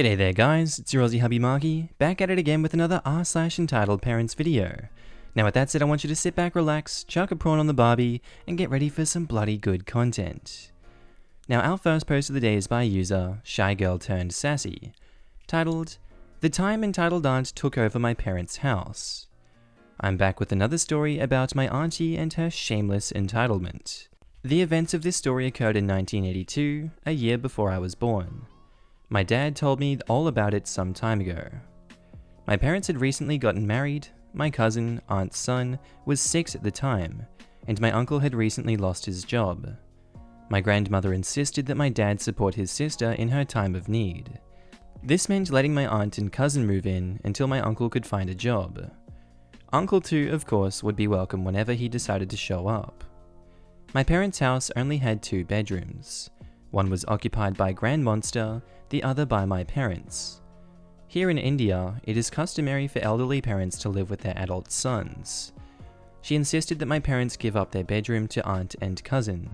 G'day there guys, it's your Aussie Hubby Markee, back at it again with another r/EntitledParents video. Now with that said, I want you to sit back, relax, chuck a prawn on the barbie, and get ready for some bloody good content. Now our first post of the day is by user Shy Girl Turned Sassy, titled, "The Time Entitled Aunt Took Over My Parents' House." I'm back with another story about my auntie and her shameless entitlement. The events of this story occurred in 1982, a year before I was born. My dad told me all about it some time ago. My parents had recently gotten married, my cousin, aunt's son, was 6 at the time, and my uncle had recently lost his job. My grandmother insisted that my dad support his sister in her time of need. This meant letting my aunt and cousin move in until my uncle could find a job. Uncle too, of course, would be welcome whenever he decided to show up. My parents' house only had 2 bedrooms. One was occupied by Grand Monster, the other by my parents. Here in India, it is customary for elderly parents to live with their adult sons. She insisted that my parents give up their bedroom to aunt and cousin,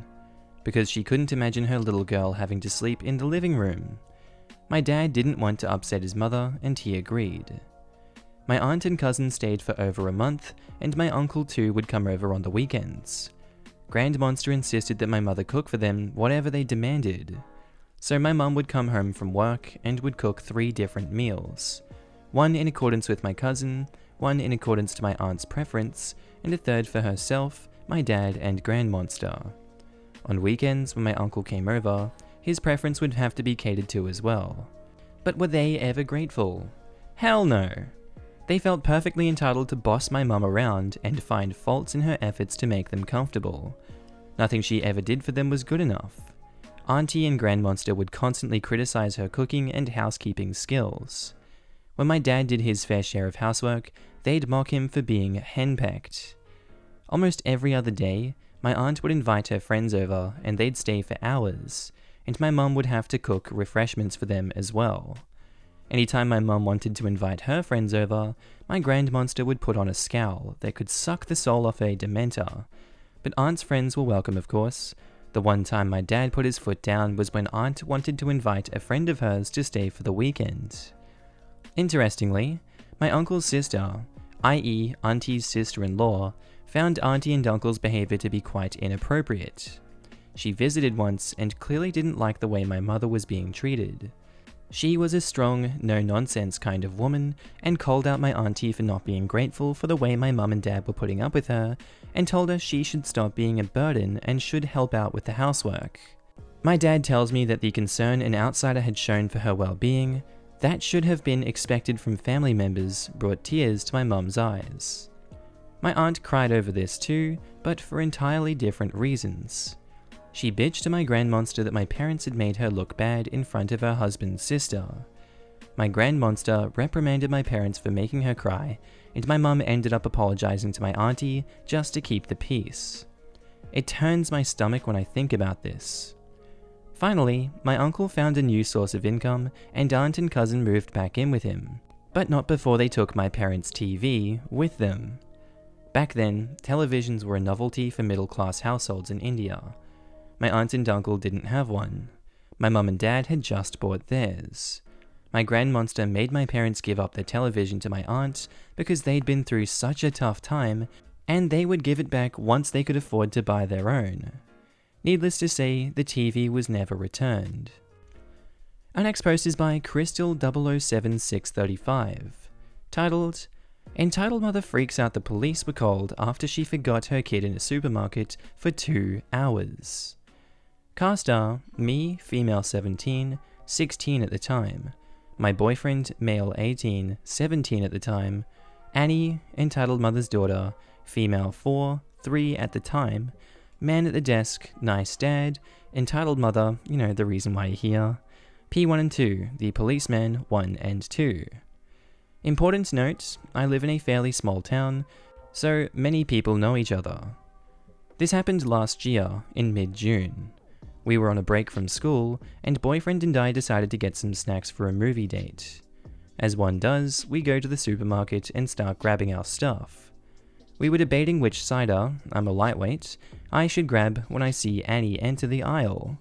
because she couldn't imagine her little girl having to sleep in the living room. My dad didn't want to upset his mother, and he agreed. My aunt and cousin stayed for over a month, and my uncle too would come over on the weekends. Grand Monster insisted that my mother cook for them whatever they demanded. So my mum would come home from work and would cook 3 different meals. One in accordance with my cousin, one in accordance to my aunt's preference, and a third for herself, my dad, and Grand Monster. On weekends, when my uncle came over, his preference would have to be catered to as well. But were they ever grateful? Hell no! They felt perfectly entitled to boss my mum around and find faults in her efforts to make them comfortable. Nothing she ever did for them was good enough. Auntie and Grand Monster would constantly criticize her cooking and housekeeping skills. When my dad did his fair share of housework, they'd mock him for being henpecked. Almost every other day, my aunt would invite her friends over and they'd stay for hours, and my mum would have to cook refreshments for them as well. Anytime my mum wanted to invite her friends over, my Grand Monster would put on a scowl that could suck the soul off a dementor. But aunt's friends were welcome, of course. The one time my dad put his foot down was when aunt wanted to invite a friend of hers to stay for the weekend. Interestingly, my uncle's sister, i.e. auntie's sister-in-law, found auntie and uncle's behavior to be quite inappropriate. She visited once and clearly didn't like the way my mother was being treated. She was a strong, no-nonsense kind of woman and called out my auntie for not being grateful for the way my mum and dad were putting up with her and told her she should stop being a burden and should help out with the housework. My dad tells me that the concern an outsider had shown for her well-being, that should have been expected from family members, brought tears to my mum's eyes. My aunt cried over this too, but for entirely different reasons. She bitched to my Grand Monster that my parents had made her look bad in front of her husband's sister. My Grand Monster reprimanded my parents for making her cry, and my mum ended up apologizing to my auntie just to keep the peace. It turns my stomach when I think about this. Finally, my uncle found a new source of income, and aunt and cousin moved back in with him, but not before they took my parents' TV with them. Back then, televisions were a novelty for middle-class households in India. My aunt and uncle didn't have one. My mum and dad had just bought theirs. My Grand Monster made my parents give up their television to my aunt because they'd been through such a tough time, and they would give it back once they could afford to buy their own. Needless to say, the TV was never returned. Our next post is by Crystal007635, titled, "Entitled Mother Freaks Out the Police Were Called After She Forgot Her Kid in a Supermarket for 2 hours." Cast are me, female 17, 16 at the time, my boyfriend, male 18, 17 at the time, Annie, entitled mother's daughter, female 4, 3 at the time, man at the desk, nice dad, entitled mother, you know, the reason why you're here, P1 and 2, the policeman 1 and 2. Important note, I live in a fairly small town, so many people know each other. This happened last year, in mid-June. We were on a break from school, and boyfriend and I decided to get some snacks for a movie date. As one does, we go to the supermarket and start grabbing our stuff. We were debating which cider, I'm a lightweight, I should grab when I see Annie enter the aisle.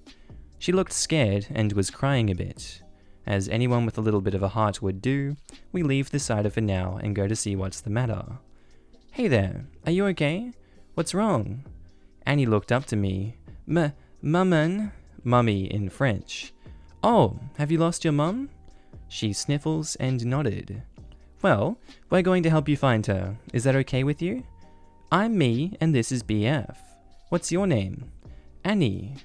She looked scared and was crying a bit. As anyone with a little bit of a heart would do, we leave the cider for now and go to see what's the matter. "Hey there, are you okay? What's wrong?" Annie looked up to me. Mummin," mummy in French. "Oh, have you lost your mum?" She sniffles and nodded. "Well, we're going to help you find her. Is that okay with you? I'm me, and this is BF. What's your name?" "Annie."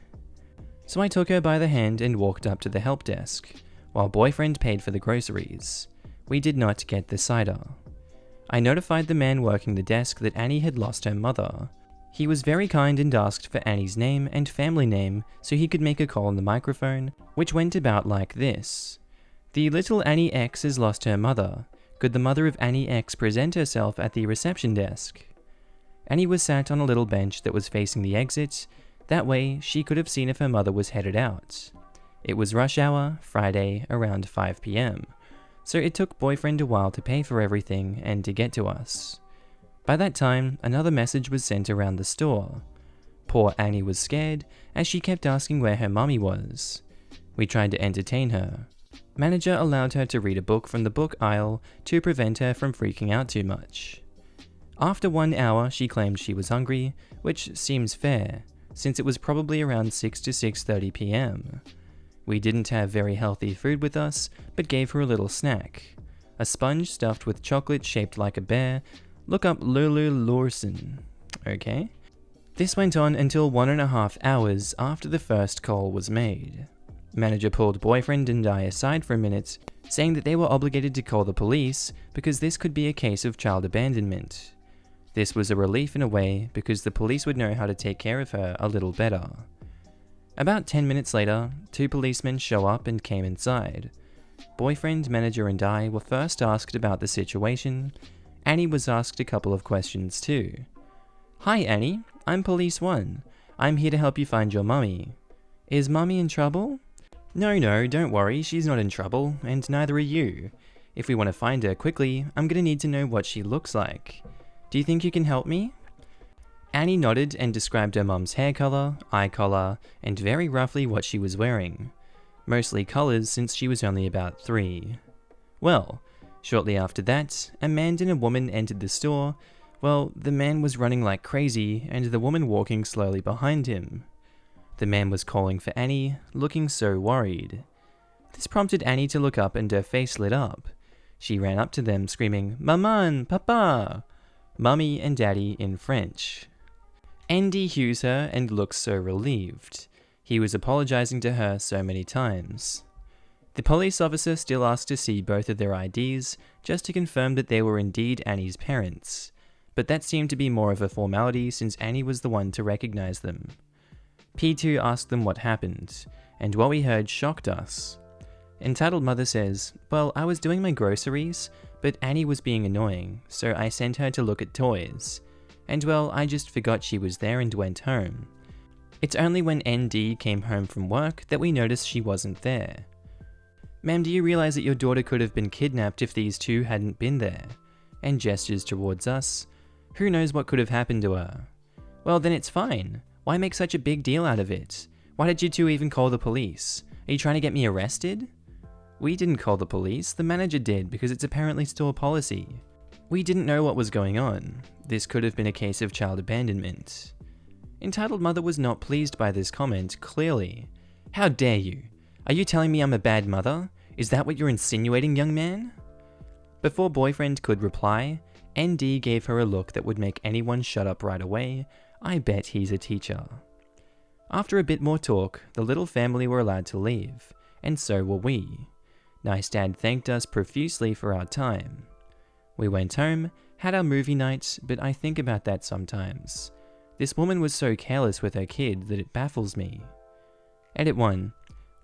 So I took her by the hand and walked up to the help desk, while boyfriend paid for the groceries. We did not get the cider. I notified the man working the desk that Annie had lost her mother. He was very kind and asked for Annie's name and family name so he could make a call on the microphone, which went about like this. "The little Annie X has lost her mother. Could the mother of Annie X present herself at the reception desk?" Annie was sat on a little bench that was facing the exit. That way, she could have seen if her mother was headed out. It was rush hour, Friday, around 5 p.m, so it took boyfriend a while to pay for everything and to get to us. By that time, another message was sent around the store. Poor Annie was scared, as she kept asking where her mummy was. We tried to entertain her. Manager allowed her to read a book from the book aisle to prevent her from freaking out too much. After 1 hour, she claimed she was hungry, which seems fair, since it was probably around 6 to 6:30 p.m. We didn't have very healthy food with us, but gave her a little snack. A sponge stuffed with chocolate shaped like a bear. Look up Lulu Lawson. Okay. This went on until 1.5 hours after the first call was made. Manager pulled boyfriend and I aside for a minute, saying that they were obligated to call the police because this could be a case of child abandonment. This was a relief in a way because the police would know how to take care of her a little better. About 10 minutes later, 2 policemen show up and came inside. Boyfriend, manager and I were first asked about the situation. Annie was asked a couple of questions too. "Hi Annie, I'm Police 1. I'm here to help you find your mummy. Is mummy in trouble?" No, don't worry, she's not in trouble, and neither are you. If we want to find her quickly, I'm gonna need to know what she looks like. Do you think you can help me?" Annie nodded and described her mum's hair color, eye color, and very roughly what she was wearing. Mostly colors since she was only about 3. Well, shortly after that, a man and a woman entered the store. Well, the man was running like crazy, and the woman walking slowly behind him. The man was calling for Annie, looking so worried. This prompted Annie to look up and her face lit up. She ran up to them screaming, "Maman, Papa!" Mummy and Daddy in French. Andy hews her and looks so relieved. He was apologizing to her so many times. The police officer still asked to see both of their IDs, just to confirm that they were indeed Annie's parents. But that seemed to be more of a formality since Annie was the one to recognize them. P2 asked them what happened, and what we heard shocked us. Entitled Mother says, "Well, I was doing my groceries, but Annie was being annoying, so I sent her to look at toys. And well, I just forgot she was there and went home. It's only when ND came home from work that we noticed she wasn't there." "Ma'am, do you realize that your daughter could have been kidnapped if these two hadn't been there?" And gestures towards us. "Who knows what could have happened to her?" "Well, then it's fine. Why make such a big deal out of it? Why did you two even call the police? Are you trying to get me arrested?" "We didn't call the police, the manager did because it's apparently store policy. We didn't know what was going on. This could have been a case of child abandonment." Entitled Mother was not pleased by this comment, clearly. "How dare you? Are you telling me I'm a bad mother? Is that what you're insinuating, young man?" Before boyfriend could reply, ND gave her a look that would make anyone shut up right away. I bet he's a teacher. After a bit more talk, the little family were allowed to leave, and so were we. Nice Dad thanked us profusely for our time. We went home, had our movie night, but I think about that sometimes. This woman was so careless with her kid that it baffles me. Edit 1.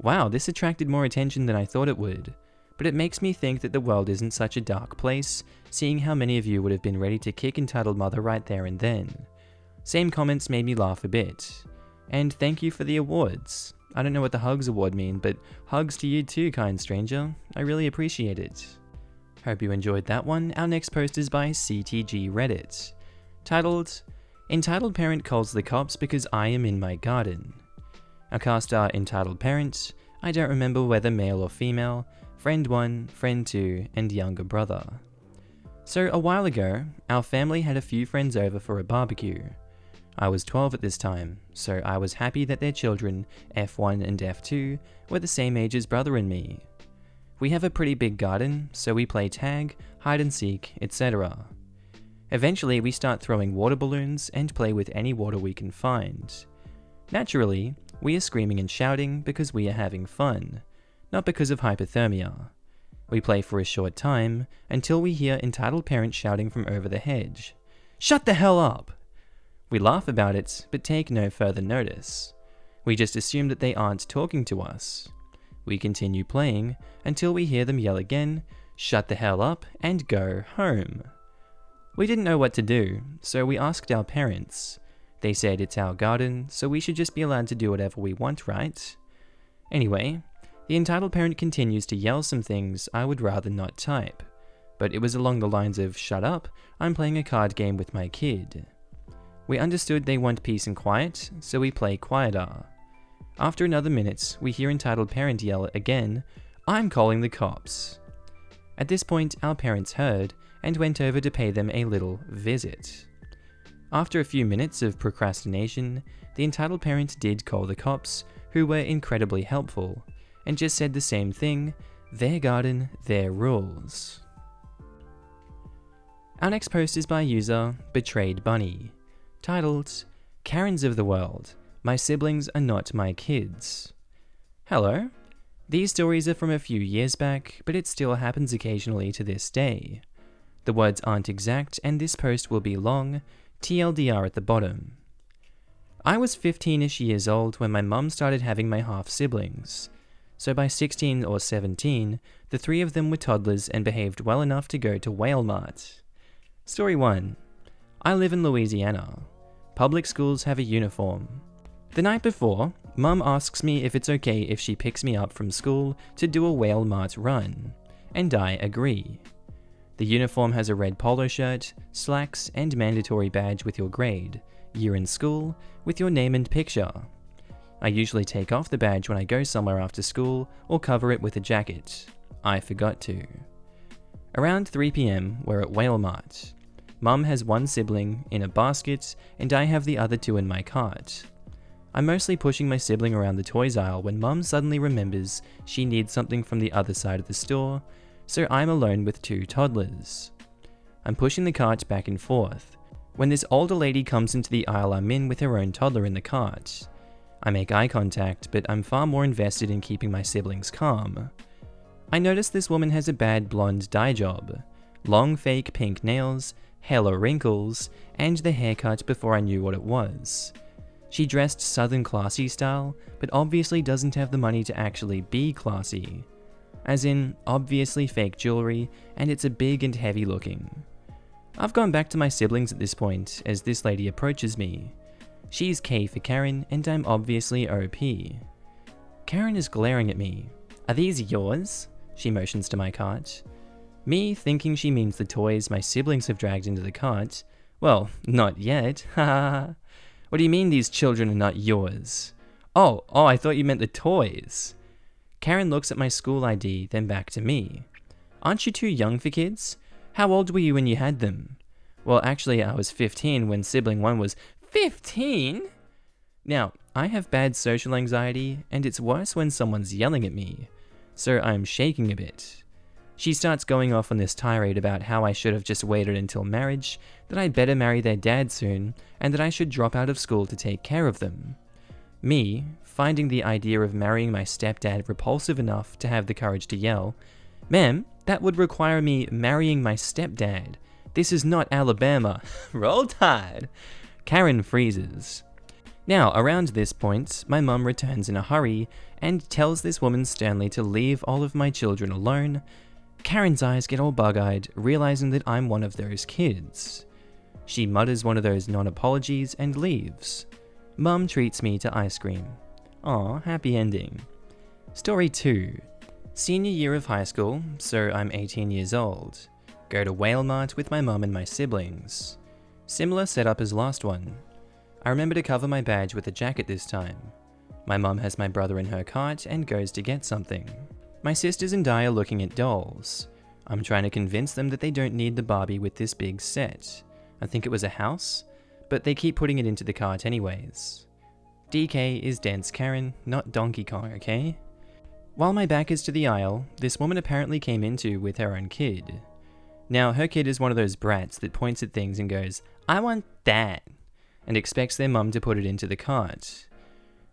Wow, this attracted more attention than I thought it would, but it makes me think that the world isn't such a dark place, seeing how many of you would have been ready to kick Entitled Mother right there and then. Same comments made me laugh a bit. And thank you for the awards. I don't know what the Hugs Award mean, but hugs to you too, kind stranger. I really appreciate it. Hope you enjoyed that one. Our next post is by CTG Reddit, titled, "Entitled Parent Calls the Cops Because I Am in My Garden." Our cast are Entitled Parent, I don't remember whether male or female, friend 1, friend 2, and younger brother. So a while ago, our family had a few friends over for a barbecue. I was 12 at this time, so I was happy that their children, F1 and F2, were the same age as brother and me. We have a pretty big garden, so we play tag, hide and seek, etc. Eventually we start throwing water balloons and play with any water we can find. Naturally, we are screaming and shouting because we are having fun, not because of hypothermia. We play for a short time until we hear entitled parents shouting from over the hedge, "Shut the hell up!" We laugh about it, but take no further notice. We just assume that they aren't talking to us. We continue playing until we hear them yell again, "Shut the hell up," and go home. We didn't know what to do, so we asked our parents. They said it's our garden, so we should just be allowed to do whatever we want, right? Anyway, the entitled parent continues to yell some things I would rather not type, but it was along the lines of, "Shut up, I'm playing a card game with my kid." We understood they want peace and quiet, so we play quieter. After another minute, we hear entitled parent yell again, "I'm calling the cops." At this point, our parents heard and went over to pay them a little visit. After a few minutes of procrastination, the entitled parent did call the cops, who were incredibly helpful, and just said the same thing, "Their garden, their rules." Our next post is by user Betrayed Bunny, titled, "Karens of the World, My Siblings Are Not My Kids." Hello. These stories are from a few years back, but it still happens occasionally to this day. The words aren't exact, and this post will be long, TLDR at the bottom. I was 15-ish years old when my mum started having my half-siblings. So by 16 or 17, the 3 of them were toddlers and behaved well enough to go to Walmart. Story 1. I live in Louisiana. Public schools have a uniform. The night before, Mum asks me if it's okay if she picks me up from school to do a Walmart run, and I agree. The uniform has a red polo shirt, slacks, and mandatory badge with your grade, year in school, with your name and picture. I usually take off the badge when I go somewhere after school or cover it with a jacket. I forgot to. Around 3 PM, we're at Walmart. Mum has one sibling in a basket, and I have the other 2 in my cart. I'm mostly pushing my sibling around the toys aisle when Mum suddenly remembers she needs something from the other side of the store, so I'm alone with 2 toddlers. I'm pushing the cart back and forth, when this older lady comes into the aisle I'm in with her own toddler in the cart. I make eye contact, but I'm far more invested in keeping my siblings calm. I notice this woman has a bad blonde dye job, long fake pink nails, hella wrinkles, and the haircut before I knew what it was. She dressed southern classy style, but obviously doesn't have the money to actually be classy. As in, obviously fake jewelry, and it's a big and heavy looking. I've gone back to my siblings at this point, as this lady approaches me. She's K for Karen, and I'm obviously OP. Karen is glaring at me. "Are these yours?" She motions to my cart. Me thinking she means the toys my siblings have dragged into the cart. Well, not yet, haha. What do you mean these children are not yours? Oh, I thought you meant the toys. Karen looks at my school ID, then back to me. Aren't you too young for kids? How old were you when you had them? Well, actually, I was 15 when sibling 1 was 15? Now, I have bad social anxiety, and it's worse when someone's yelling at me, so I'm shaking a bit. She starts going off on this tirade about how I should have just waited until marriage, that I'd better marry their dad soon, and that I should drop out of school to take care of them. Me, finding the idea of marrying my stepdad repulsive enough to have the courage to yell, "Ma'am, that would require me marrying my stepdad. This is not Alabama." Roll Tide! Karen freezes. Now, around this point, my mum returns in a hurry and tells this woman sternly to leave all of my children alone. Karen's eyes get all bug-eyed, realizing that I'm one of those kids. She mutters one of those non-apologies and leaves. Mum treats me to ice cream. Aw, happy ending. Story 2. Senior year of high school, so I'm 18 years old. Go to Walmart with my mum and my siblings. Similar setup as last one. I remember to cover my badge with a jacket this time. My mum has my brother in her cart and goes to get something. My sisters and I are looking at dolls. I'm trying to convince them that they don't need the Barbie with this big set. I think it was a house, but they keep putting it into the cart anyways. DK is Dance Karen, not Donkey Kong, okay? While my back is to the aisle, this woman apparently came into with her own kid. Now, her kid is one of those brats that points at things and goes, "I want that," and expects their mum to put it into the cart.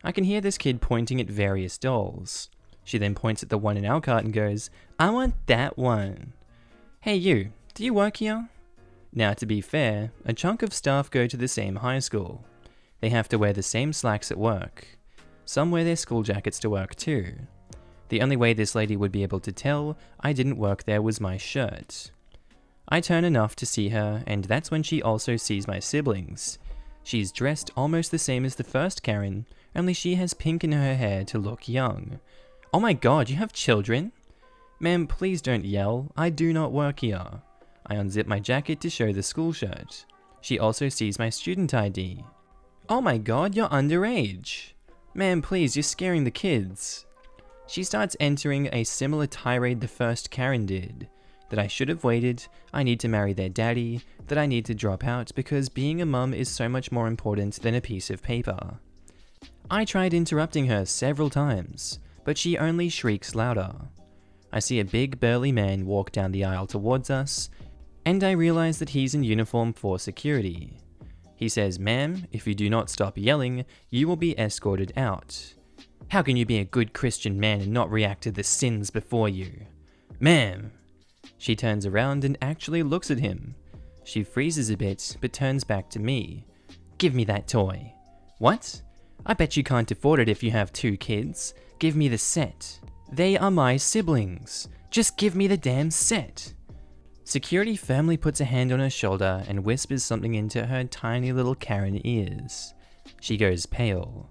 I can hear this kid pointing at various dolls. She then points at the one in our cart and goes, "I want that one." Hey you, do you work here? Now, to be fair, a chunk of staff go to the same high school. They have to wear the same slacks at work. Some wear their school jackets to work too. The only way this lady would be able to tell I didn't work there was my shirt. I turn enough to see her, and that's when she also sees my siblings. She's dressed almost the same as the first Karen, only she has pink in her hair to look young. Oh my god, you have children? Ma'am, please don't yell. I do not work here. I unzip my jacket to show the school shirt. She also sees my student ID. Oh my god, you're underage. Ma'am, please, you're scaring the kids. She starts entering a similar tirade the first Karen did. That I should have waited, I need to marry their daddy, that I need to drop out because being a mum is so much more important than a piece of paper. I tried interrupting her several times, but she only shrieks louder. I see a big burly man walk down the aisle towards us, and I realize that he's in uniform for security. He says, "Ma'am, if you do not stop yelling, you will be escorted out." How can you be a good Christian man and not react to the sins before you? Ma'am! She turns around and actually looks at him. She freezes a bit, but turns back to me. "Give me that toy." "What? I bet you can't afford it if you have 2 kids. Give me the set." "They are my siblings. Just give me the damn set." Security firmly puts a hand on her shoulder and whispers something into her tiny little Karen ears. She goes pale.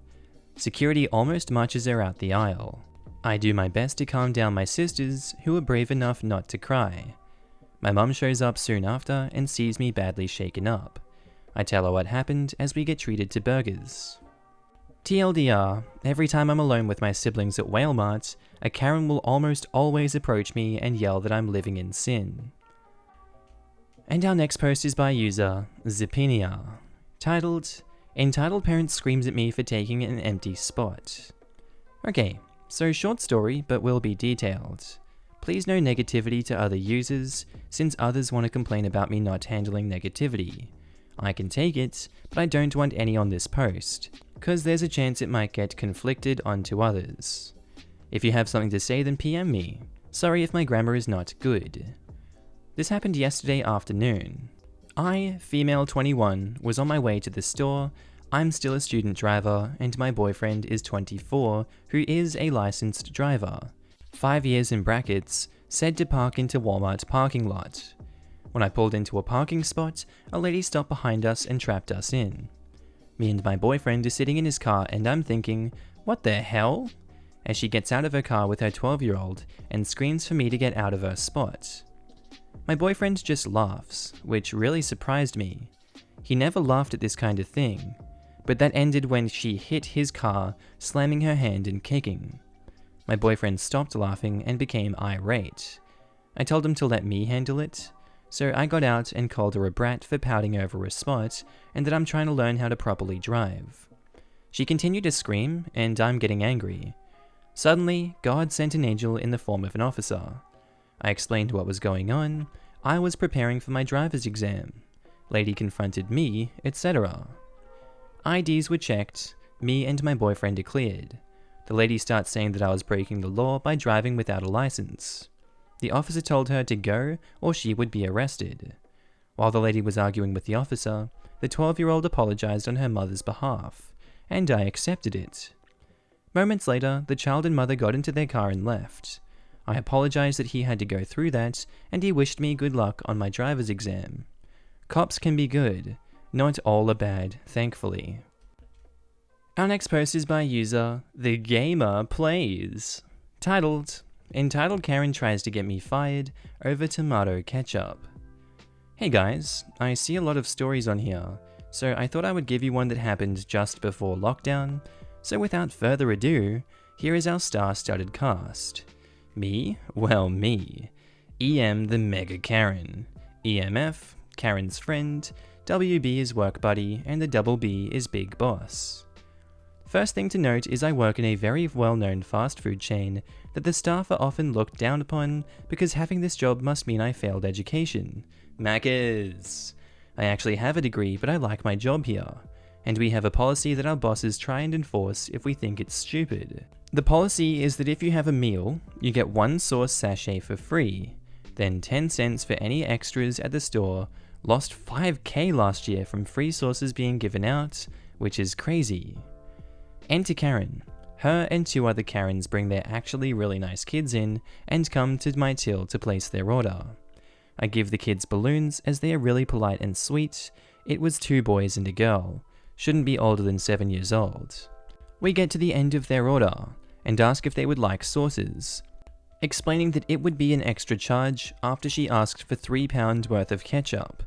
Security almost marches her out the aisle. I do my best to calm down my sisters, who are brave enough not to cry. My mum shows up soon after and sees me badly shaken up. I tell her what happened as we get treated to burgers. TLDR, every time I'm alone with my siblings at Walmart, a Karen will almost always approach me and yell that I'm living in sin. And our next post is by user Zipinia, titled, "Entitled Parent Screams at Me for Taking an Empty Spot." Okay, so short story, but will be detailed. Please no negativity to other users, since others want to complain about me not handling negativity. I can take it, but I don't want any on this post, cause there's a chance it might get conflicted onto others. If you have something to say, then PM me. Sorry if my grammar is not good. This happened yesterday afternoon. I, female 21, was on my way to the store. I'm still a student driver, and my boyfriend is 24, who is a licensed driver. 5 years in brackets, said to park into Walmart parking lot. When I pulled into a parking spot, a lady stopped behind us and trapped us in. Me and my boyfriend are sitting in his car and I'm thinking, what the hell? As she gets out of her car with her 12-year-old and screams for me to get out of her spot. My boyfriend just laughs, which really surprised me. He never laughed at this kind of thing, but that ended when she hit his car, slamming her hand and kicking. My boyfriend stopped laughing and became irate. I told him to let me handle it, so I got out and called her a brat for pouting over a spot and that I'm trying to learn how to properly drive. She continued to scream and I'm getting angry. Suddenly, God sent an angel in the form of an officer. I explained what was going on. I was preparing for my driver's exam. Lady confronted me, etc. IDs were checked. Me and my boyfriend are cleared. The lady starts saying that I was breaking the law by driving without a license. The officer told her to go or she would be arrested. While the lady was arguing with the officer, the 12-year-old apologized on her mother's behalf, and I accepted it. Moments later, the child and mother got into their car and left. I apologized that he had to go through that, and he wished me good luck on my driver's exam. Cops can be good, not all are bad, thankfully. Our next post is by user The Gamer Plays, titled, "Entitled Karen Tries to Get Me Fired Over Tomato Ketchup." Hey guys, I see a lot of stories on here, so I thought I would give you one that happened just before lockdown. So without further ado, here is our star-studded cast. Me? Well, me. EM the Mega Karen. EMF, Karen's friend. WB is work buddy, and the double B is big boss. First thing to note is I work in a very well-known fast food chain that the staff are often looked down upon because having this job must mean I failed education. Maccas! I actually have a degree, but I like my job here. And we have a policy that our bosses try and enforce if we think it's stupid. The policy is that if you have a meal, you get 1 sauce sachet for free, then 10 cents for any extras at the store. Lost 5k last year from free sauces being given out, which is crazy. Enter Karen. Her and 2 other Karens bring their actually really nice kids in and come to my till to place their order. I give the kids balloons as they are really polite and sweet. It was 2 boys and a girl. Shouldn't be older than 7 years old. We get to the end of their order and ask if they would like sauces, explaining that it would be an extra charge after she asked for £3 worth of ketchup.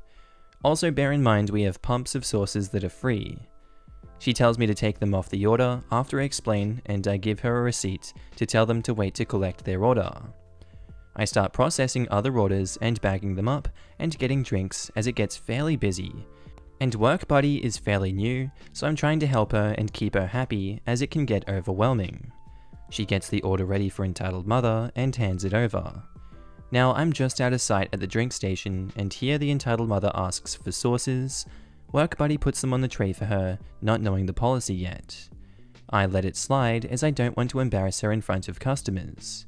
Also bear in mind we have pumps of sauces that are free. She tells me to take them off the order after I explain, and I give her a receipt to tell them to wait to collect their order. I start processing other orders and bagging them up and getting drinks as it gets fairly busy. And work buddy is fairly new, so I'm trying to help her and keep her happy as it can get overwhelming. She gets the order ready for entitled mother and hands it over. Now I'm just out of sight at the drink station, and here the entitled mother asks for sauces. Work buddy puts them on the tray for her, not knowing the policy yet. I let it slide as I don't want to embarrass her in front of customers.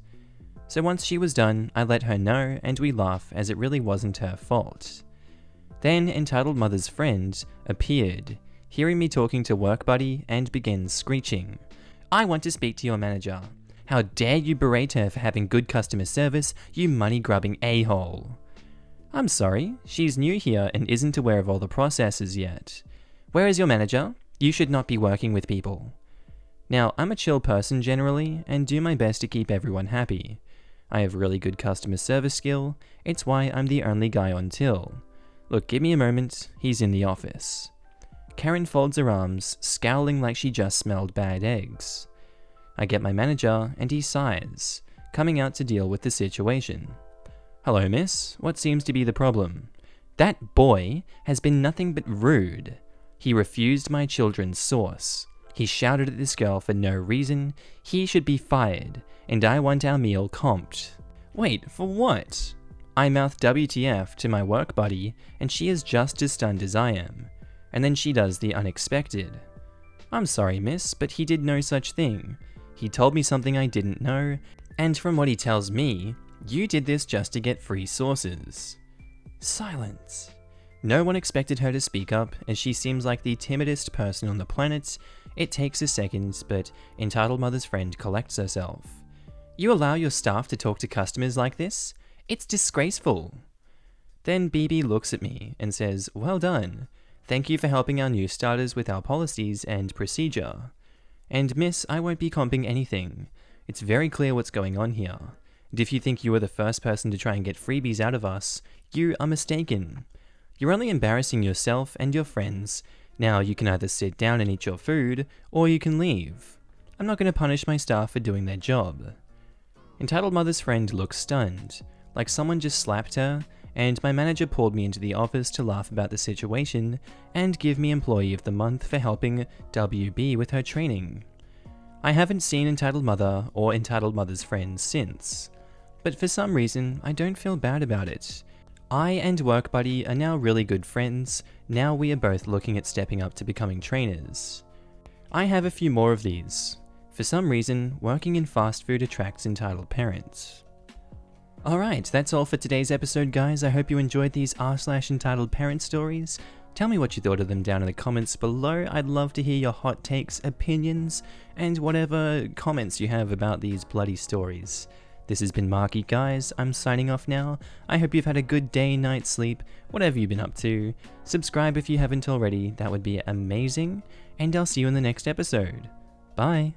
So once she was done, I let her know and we laugh as it really wasn't her fault. Then entitled mother's friend appeared, hearing me talking to work buddy, and begins screeching. "I want to speak to your manager. How dare you berate her for having good customer service, you money-grubbing a-hole." I'm sorry, she's new here and isn't aware of all the processes yet. Where is your manager? You should not be working with people. Now, I'm a chill person generally, and do my best to keep everyone happy. I have really good customer service skill, it's why I'm the only guy on till. Look, give me a moment, he's in the office. Karen folds her arms, scowling like she just smelled bad eggs. I get my manager, and he sighs, coming out to deal with the situation. "Hello, miss. What seems to be the problem?" "That boy has been nothing but rude. He refused my children's sauce. He shouted at this girl for no reason. He should be fired, and I want our meal comped." "Wait, for what?" I mouth WTF to my work buddy, and she is just as stunned as I am. And then she does the unexpected. "I'm sorry, miss, but he did no such thing. He told me something I didn't know, and from what he tells me, you did this just to get free sauces." Silence. No one expected her to speak up, as she seems like the timidest person on the planet. It takes a second, but entitled mother's friend collects herself. "You allow your staff to talk to customers like this? It's disgraceful." Then BB looks at me and says, "Well done. Thank you for helping our new starters with our policies and procedure. And miss, I won't be comping anything. It's very clear what's going on here. And if you think you are the first person to try and get freebies out of us, you are mistaken. You're only embarrassing yourself and your friends. Now you can either sit down and eat your food, or you can leave. I'm not going to punish my staff for doing their job." Entitled mother's friend looks stunned, like someone just slapped her, and my manager pulled me into the office to laugh about the situation and give me Employee of the Month for helping WB with her training. I haven't seen entitled mother or entitled mother's friend since, but for some reason I don't feel bad about it. I and work buddy are now really good friends. Now we are both looking at stepping up to becoming trainers. I have a few more of these. For some reason, working in fast food attracts entitled parents. Alright, that's all for today's episode, guys. I hope you enjoyed these r/entitled parent stories. Tell me what you thought of them down in the comments below. I'd love to hear your hot takes, opinions, and whatever comments you have about these bloody stories. This has been Markee, guys. I'm signing off now. I hope you've had a good day, night, sleep, whatever you've been up to. Subscribe if you haven't already, that would be amazing, and I'll see you in the next episode. Bye!